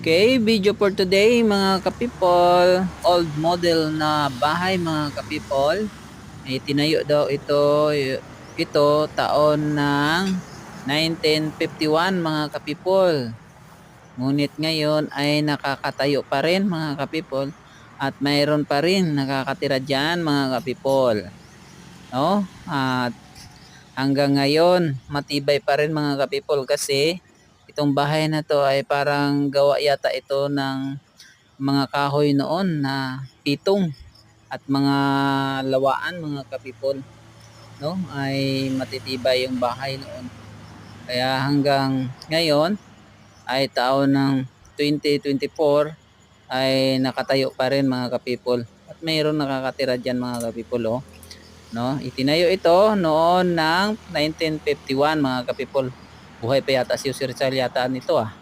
Okay, video for today mga ka-people. Old model na bahay mga ka-people. Ay tinayo daw ito taon ng 1951 mga ka-people. Ngunit ngayon ay nakakatayo pa rin mga ka-people at mayroon pa rin nakakatira diyan mga ka-people. No? At hanggang ngayon matibay pa rin mga ka-people kasi itong bahay na to ay parang gawa yata ito ng mga kahoy noon na pitong at mga lawaan mga ka-people, no? Ay matitibay yung bahay noon. Kaya hanggang ngayon ay taon ng 2024 ay nakatayo pa rin mga ka-people. At mayroon nakakatira diyan mga ka-people, oh. No? Itinayo ito noon ng 1951 mga ka-people. Buhay pa yata si Sir Rizal yata nito, ah.